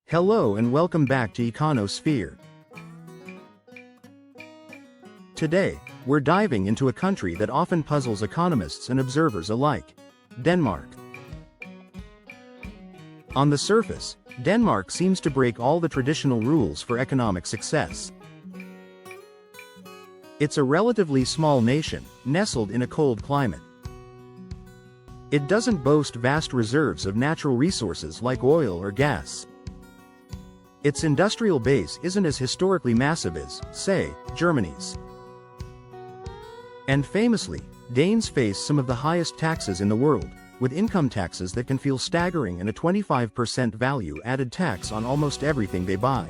Hello and welcome back to EconoSphere. Today, we're diving into a country that often puzzles economists and observers alike: Denmark. On the surface, Denmark seems to break all the traditional rules for economic success. It's a relatively small nation, nestled in a cold climate. It doesn't boast vast reserves of natural resources like oil or gas. Its industrial base isn't as historically massive as, say, Germany's. And famously, Danes face some of the highest taxes in the world, with income taxes that can feel staggering and a 25% value-added tax on almost everything they buy.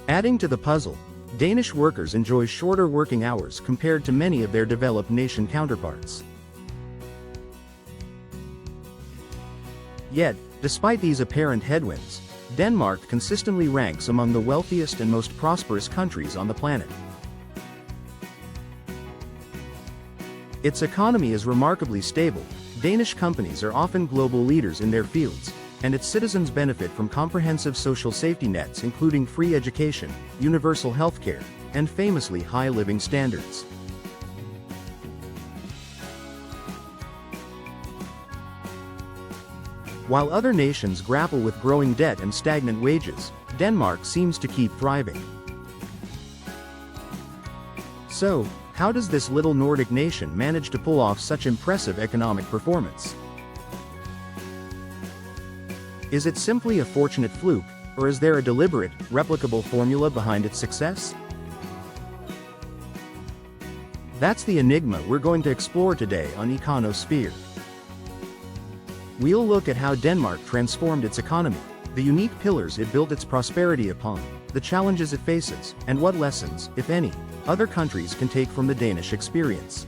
Adding to the puzzle, Danish workers enjoy shorter working hours compared to many of their developed nation counterparts. Yet, despite these apparent headwinds, Denmark consistently ranks among the wealthiest and most prosperous countries on the planet. Its economy is remarkably stable, Danish companies are often global leaders in their fields, and its citizens benefit from comprehensive social safety nets including free education, universal healthcare, and famously high living standards. While other nations grapple with growing debt and stagnant wages, Denmark seems to keep thriving. So, how does this little Nordic nation manage to pull off such impressive economic performance? Is it simply a fortunate fluke, or is there a deliberate, replicable formula behind its success? That's the enigma we're going to explore today on EconoSphere. We'll look at how Denmark transformed its economy, the unique pillars it built its prosperity upon, the challenges it faces, and what lessons, if any, other countries can take from the Danish experience.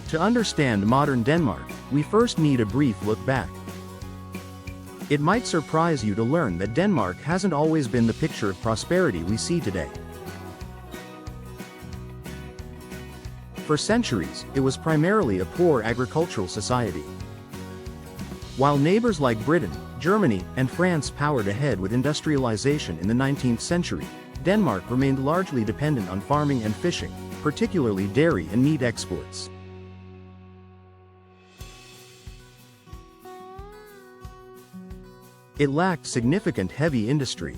To understand modern Denmark, we first need a brief look back. It might surprise you to learn that Denmark hasn't always been the picture of prosperity we see today. For centuries, it was primarily a poor agricultural society. While neighbors like Britain, Germany, and France powered ahead with industrialization in the 19th century, Denmark remained largely dependent on farming and fishing, particularly dairy and meat exports. It lacked significant heavy industry.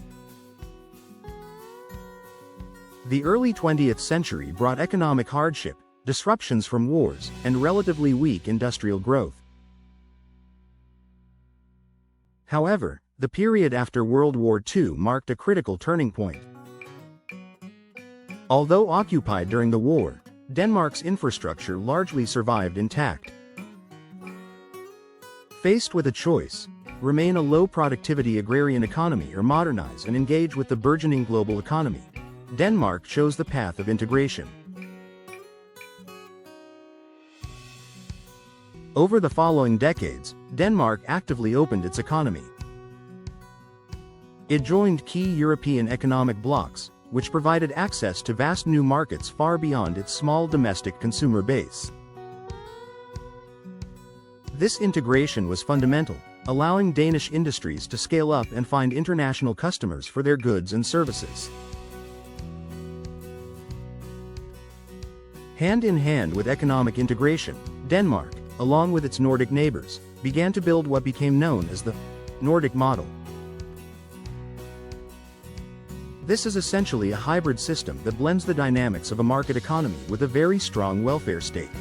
The early 20th century brought economic hardship, disruptions from wars, and relatively weak industrial growth. However, the period after World War II marked a critical turning point. Although occupied during the war, Denmark's infrastructure largely survived intact. Faced with a choice: remain a low-productivity agrarian economy or modernize and engage with the burgeoning global economy, Denmark chose the path of integration. Over the following decades, Denmark actively opened its economy. It joined key European economic blocs, which provided access to vast new markets far beyond its small domestic consumer base. This integration was fundamental, allowing Danish industries to scale up and find international customers for their goods and services. Hand in hand with economic integration, Denmark, along with its Nordic neighbors, began to build what became known as the Nordic model. This is essentially a hybrid system that blends the dynamics of a market economy with a very strong welfare state.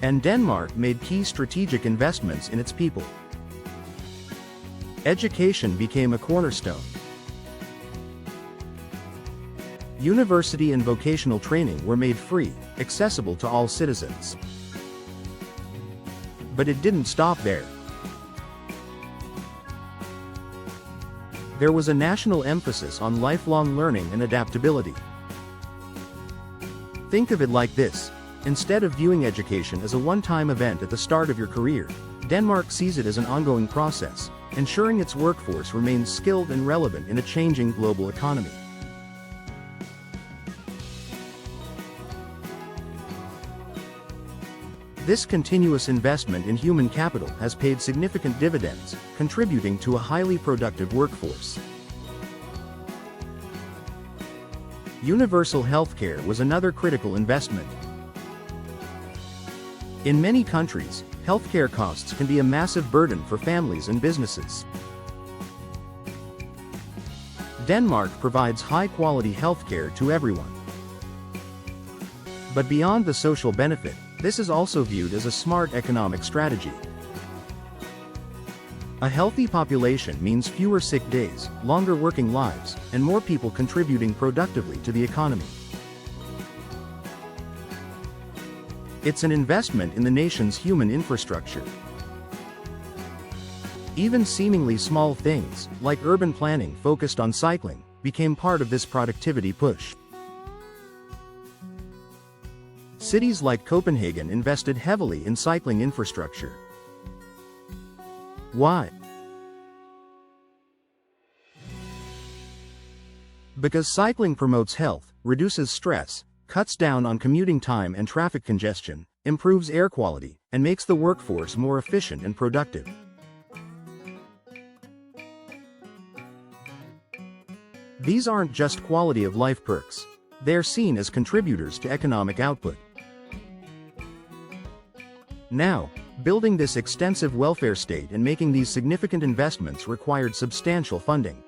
And Denmark made key strategic investments in its people. Education became a cornerstone. University and vocational training were made free, accessible to all citizens. But it didn't stop there. There was a national emphasis on lifelong learning and adaptability. Think of it like this: instead of viewing education as a one-time event at the start of your career, Denmark sees it as an ongoing process, ensuring its workforce remains skilled and relevant in a changing global economy. This continuous investment in human capital has paid significant dividends, contributing to a highly productive workforce. Universal healthcare was another critical investment. In many countries, healthcare costs can be a massive burden for families and businesses. Denmark provides high-quality healthcare to everyone. But beyond the social benefit, this is also viewed as a smart economic strategy. A healthy population means fewer sick days, longer working lives, and more people contributing productively to the economy. It's an investment in the nation's human infrastructure. Even seemingly small things, like urban planning focused on cycling, became part of this productivity push. Cities like Copenhagen invested heavily in cycling infrastructure. Why? Because cycling promotes health, reduces stress, cuts down on commuting time and traffic congestion, improves air quality, and makes the workforce more efficient and productive. These aren't just quality of life perks. They're seen as contributors to economic output. Now, building this extensive welfare state and making these significant investments required substantial funding.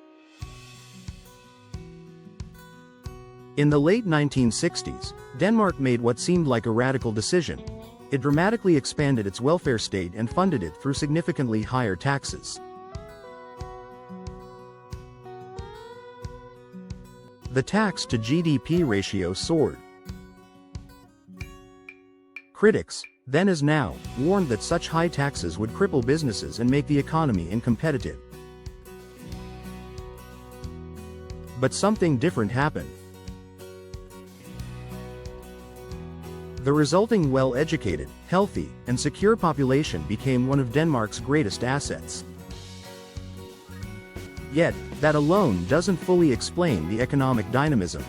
In the late 1960s, Denmark made what seemed like a radical decision. It dramatically expanded its welfare state and funded it through significantly higher taxes. The tax-to-GDP ratio soared. Critics, then as now, warned that such high taxes would cripple businesses and make the economy uncompetitive. But something different happened. The resulting well-educated, healthy, and secure population became one of Denmark's greatest assets. Yet, that alone doesn't fully explain the economic dynamism.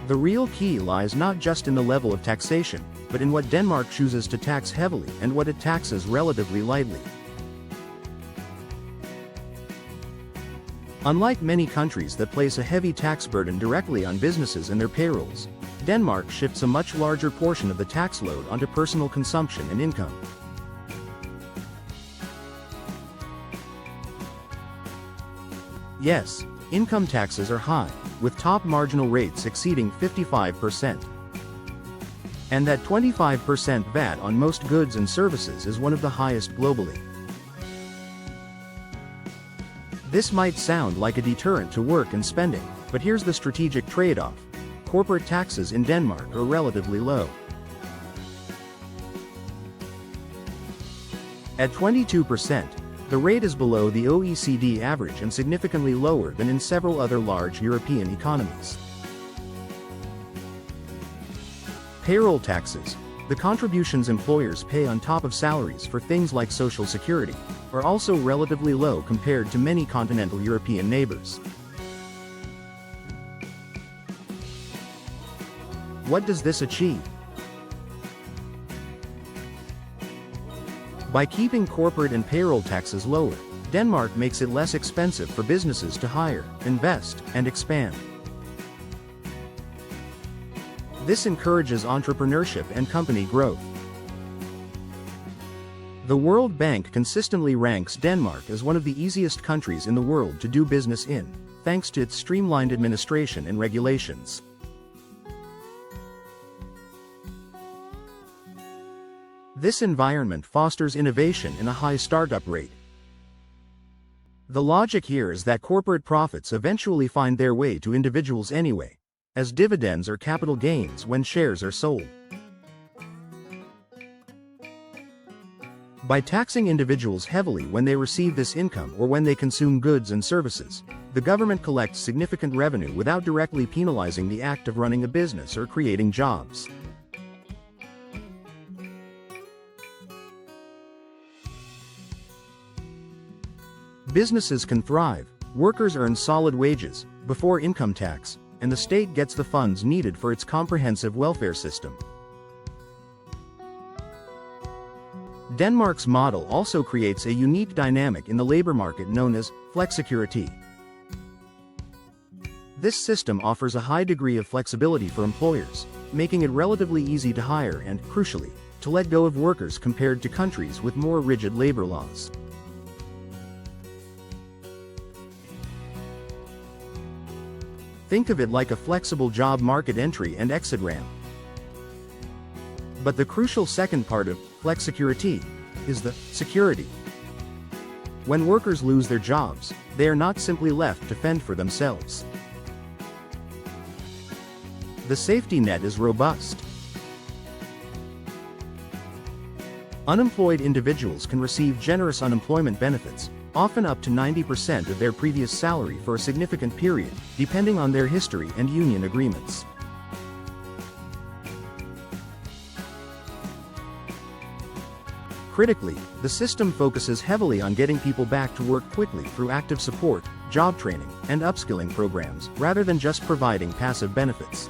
The real key lies not just in the level of taxation, but in what Denmark chooses to tax heavily and what it taxes relatively lightly. Unlike many countries that place a heavy tax burden directly on businesses and their payrolls, Denmark shifts a much larger portion of the tax load onto personal consumption and income. Yes, income taxes are high, with top marginal rates exceeding 55%. And that 25% VAT on most goods and services is one of the highest globally. This might sound like a deterrent to work and spending, but here's the strategic trade-off. Corporate taxes in Denmark are relatively low. At 22%, the rate is below the OECD average and significantly lower than in several other large European economies. Payroll taxes, the contributions employers pay on top of salaries for things like Social Security, are also relatively low compared to many continental European neighbors. What does this achieve? By keeping corporate and payroll taxes lower, Denmark makes it less expensive for businesses to hire, invest, and expand. This encourages entrepreneurship and company growth. The World Bank consistently ranks Denmark as one of the easiest countries in the world to do business in, thanks to its streamlined administration and regulations. This environment fosters innovation and a high startup rate. The logic here is that corporate profits eventually find their way to individuals anyway, as dividends or capital gains when shares are sold. By taxing individuals heavily when they receive this income or when they consume goods and services, the government collects significant revenue without directly penalizing the act of running a business or creating jobs. Businesses can thrive, workers earn solid wages, before income tax, and the state gets the funds needed for its comprehensive welfare system. Denmark's model also creates a unique dynamic in the labor market known as flexicurity. This system offers a high degree of flexibility for employers, making it relatively easy to hire and, crucially, to let go of workers compared to countries with more rigid labor laws. Think of it like a flexible job market entry and exit ramp. But the crucial second part of flexicurity is the security. When workers lose their jobs, they are not simply left to fend for themselves. The safety net is robust. Unemployed individuals can receive generous unemployment benefits, often up to 90% of their previous salary for a significant period, depending on their history and union agreements. Critically, the system focuses heavily on getting people back to work quickly through active support, job training, and upskilling programs, rather than just providing passive benefits.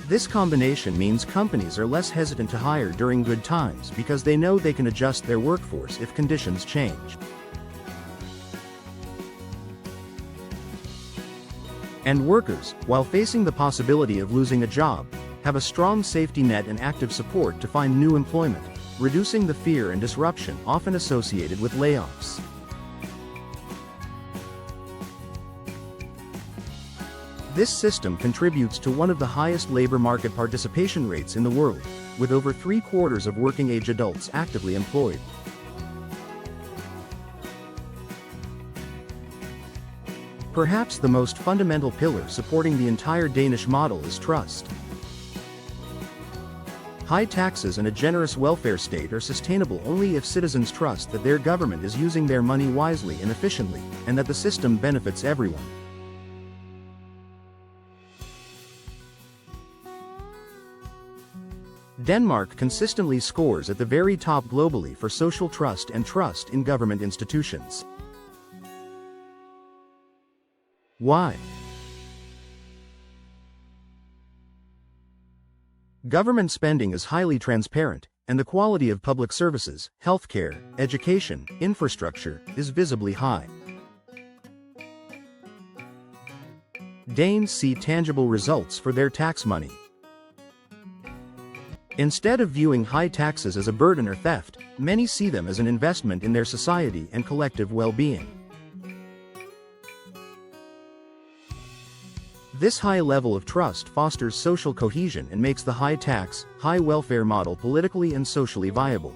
This combination means companies are less hesitant to hire during good times because they know they can adjust their workforce if conditions change. And workers, while facing the possibility of losing a job, have a strong safety net and active support to find new employment, reducing the fear and disruption often associated with layoffs. This system contributes to one of the highest labor market participation rates in the world, with over 3/4 of working-age adults actively employed. Perhaps the most fundamental pillar supporting the entire Danish model is trust. High taxes and a generous welfare state are sustainable only if citizens trust that their government is using their money wisely and efficiently, and that the system benefits everyone. Denmark consistently scores at the very top globally for social trust and trust in government institutions. Why? Government spending is highly transparent, and the quality of public services, healthcare, education, infrastructure, is visibly high. Danes see tangible results for their tax money. Instead of viewing high taxes as a burden or theft, many see them as an investment in their society and collective well-being. This high level of trust fosters social cohesion and makes the high-tax, high-welfare model politically and socially viable.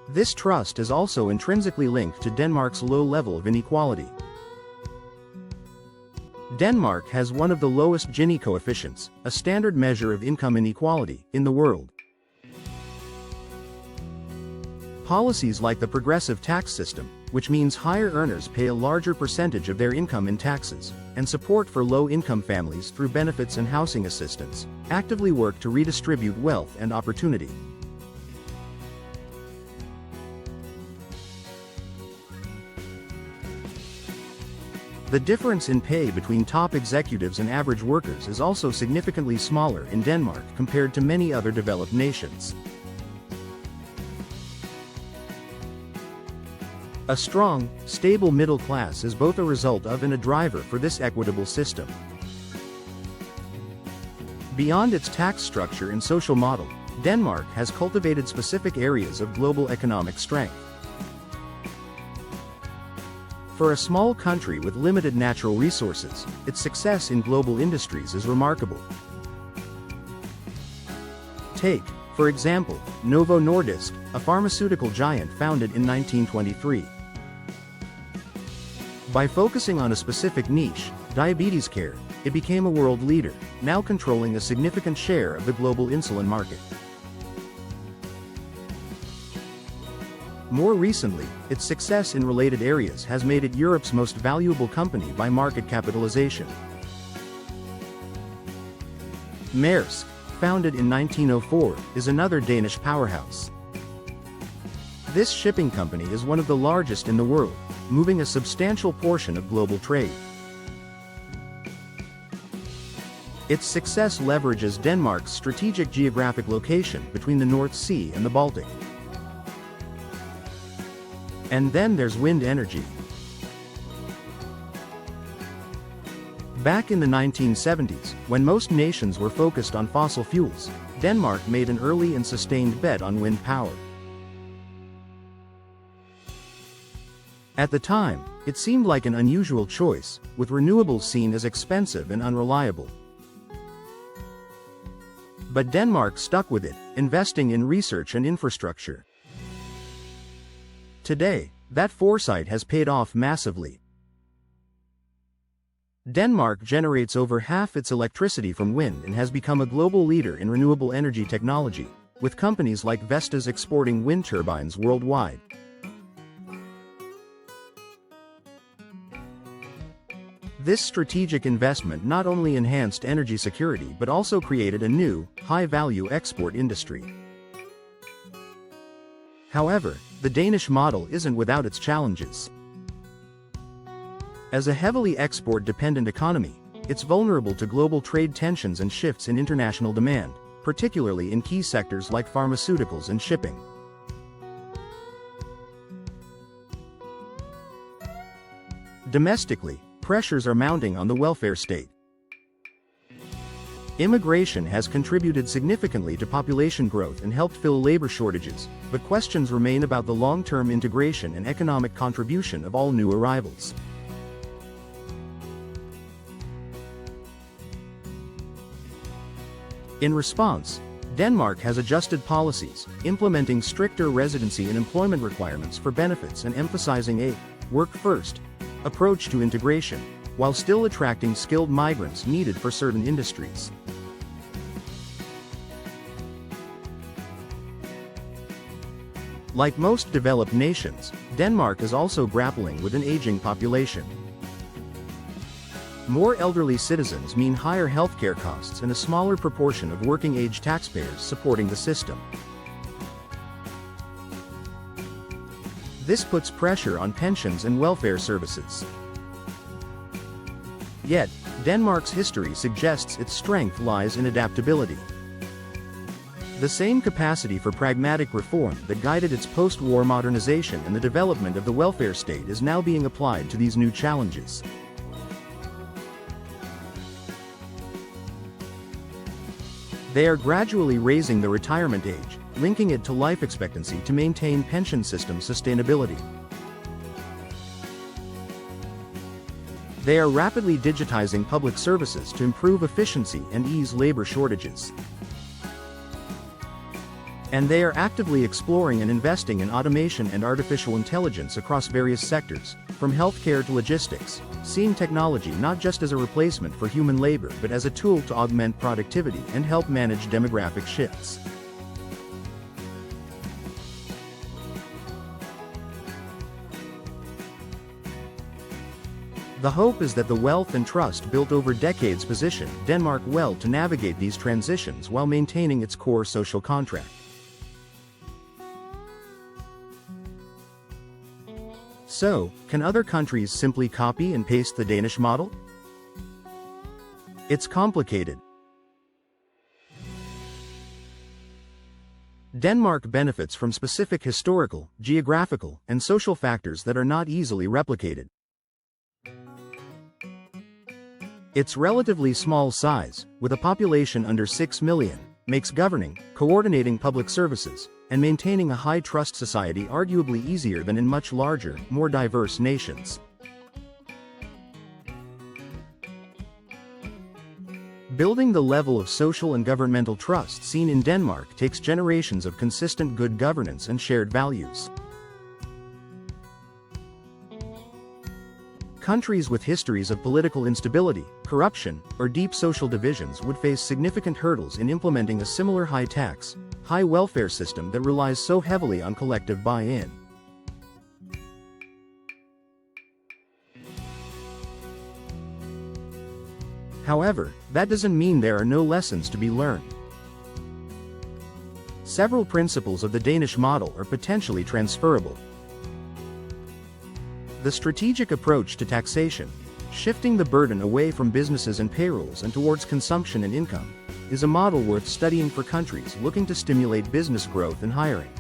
This trust is also intrinsically linked to Denmark's low level of inequality. Denmark has one of the lowest Gini coefficients, a standard measure of income inequality, in the world. Policies like the progressive tax system, which means higher earners pay a larger percentage of their income in taxes, and support for low-income families through benefits and housing assistance, actively work to redistribute wealth and opportunity. The difference in pay between top executives and average workers is also significantly smaller in Denmark compared to many other developed nations. A strong, stable middle class is both a result of and a driver for this equitable system. Beyond its tax structure and social model, Denmark has cultivated specific areas of global economic strength. For a small country with limited natural resources, its success in global industries is remarkable. Take, for example, Novo Nordisk, a pharmaceutical giant founded in 1923. By focusing on a specific niche, diabetes care, it became a world leader, now controlling a significant share of the global insulin market. More recently, its success in related areas has made it Europe's most valuable company by market capitalization. Maersk, founded in 1904, is another Danish powerhouse. This shipping company is one of the largest in the world, moving a substantial portion of global trade. Its success leverages Denmark's strategic geographic location between the North Sea and the Baltic. And then there's wind energy. Back in the 1970s, when most nations were focused on fossil fuels, Denmark made an early and sustained bet on wind power. At the time, it seemed like an unusual choice, with renewables seen as expensive and unreliable. But Denmark stuck with it, investing in research and infrastructure. Today, that foresight has paid off massively. Denmark generates over half its electricity from wind and has become a global leader in renewable energy technology, with companies like Vestas exporting wind turbines worldwide. This strategic investment not only enhanced energy security but also created a new, high-value export industry. However, the Danish model isn't without its challenges. As a heavily export-dependent economy, it's vulnerable to global trade tensions and shifts in international demand, particularly in key sectors like pharmaceuticals and shipping. Domestically, pressures are mounting on the welfare state. Immigration has contributed significantly to population growth and helped fill labor shortages, but questions remain about the long-term integration and economic contribution of all new arrivals. In response, Denmark has adjusted policies, implementing stricter residency and employment requirements for benefits and emphasizing a work-first approach to integration, while still attracting skilled migrants needed for certain industries. Like most developed nations, Denmark is also grappling with an aging population. More elderly citizens mean higher healthcare costs and a smaller proportion of working-age taxpayers supporting the system. This puts pressure on pensions and welfare services. Yet, Denmark's history suggests its strength lies in adaptability. The same capacity for pragmatic reform that guided its post-war modernization and the development of the welfare state is now being applied to these new challenges. They are gradually raising the retirement age, linking it to life expectancy to maintain pension system sustainability. They are rapidly digitizing public services to improve efficiency and ease labor shortages. And they are actively exploring and investing in automation and artificial intelligence across various sectors, from healthcare to logistics, seeing technology not just as a replacement for human labor but as a tool to augment productivity and help manage demographic shifts. The hope is that the wealth and trust built over decades position Denmark well to navigate these transitions while maintaining its core social contract. So, can other countries simply copy and paste the Danish model? It's complicated. Denmark benefits from specific historical, geographical, and social factors that are not easily replicated. Its relatively small size, with a population under 6 million, makes governing, coordinating public services, and maintaining a high-trust society arguably easier than in much larger, more diverse nations. Building the level of social and governmental trust seen in Denmark takes generations of consistent good governance and shared values. Countries with histories of political instability, corruption, or deep social divisions would face significant hurdles in implementing a similar high-tax, high-welfare system that relies so heavily on collective buy-in. However, that doesn't mean there are no lessons to be learned. Several principles of the Danish model are potentially transferable. The strategic approach to taxation, Shifting the burden away from businesses and payrolls and towards consumption and income is a model worth studying for countries looking to stimulate business growth and hiring.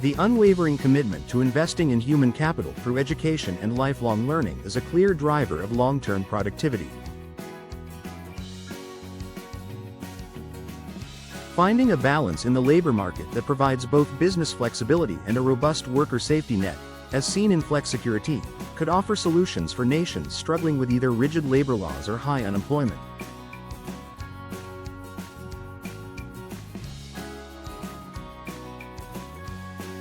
The unwavering commitment to investing in human capital through education and lifelong learning is a clear driver of long-term productivity. Finding a balance in the labor market that provides both business flexibility and a robust worker safety net, as seen in flexicurity, could offer solutions for nations struggling with either rigid labor laws or high unemployment.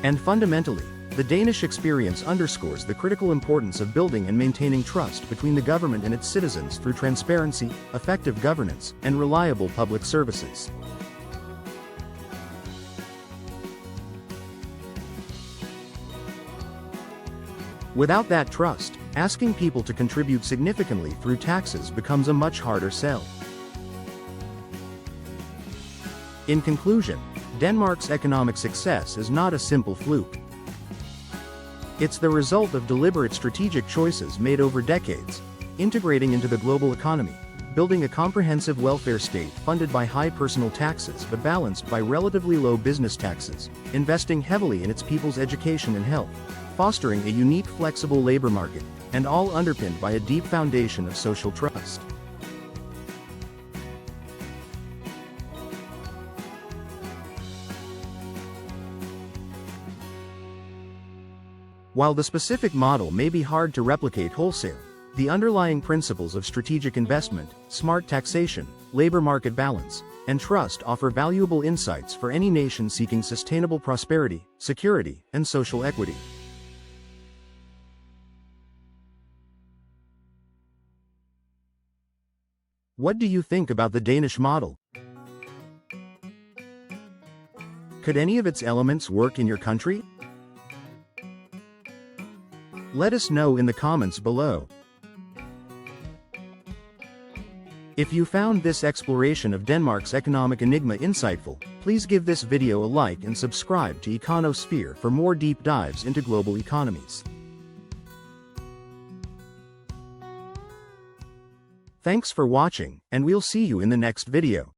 And fundamentally, the Danish experience underscores the critical importance of building and maintaining trust between the government and its citizens through transparency, effective governance, and reliable public services. Without that trust, asking people to contribute significantly through taxes becomes a much harder sell. In conclusion, Denmark's economic success is not a simple fluke. It's the result of deliberate strategic choices made over decades, integrating into the global economy, building a comprehensive welfare state funded by high personal taxes but balanced by relatively low business taxes, investing heavily in its people's education and health, fostering a unique flexible labor market, and all underpinned by a deep foundation of social trust. While the specific model may be hard to replicate wholesale, the underlying principles of strategic investment, smart taxation, labor market balance, and trust offer valuable insights for any nation seeking sustainable prosperity, security, and social equity. What do you think about the Danish model? Could any of its elements work in your country? Let us know in the comments below. If you found this exploration of Denmark's economic enigma insightful, please give this video a like and subscribe to EconoSphere for more deep dives into global economies. Thanks for watching, and we'll see you in the next video.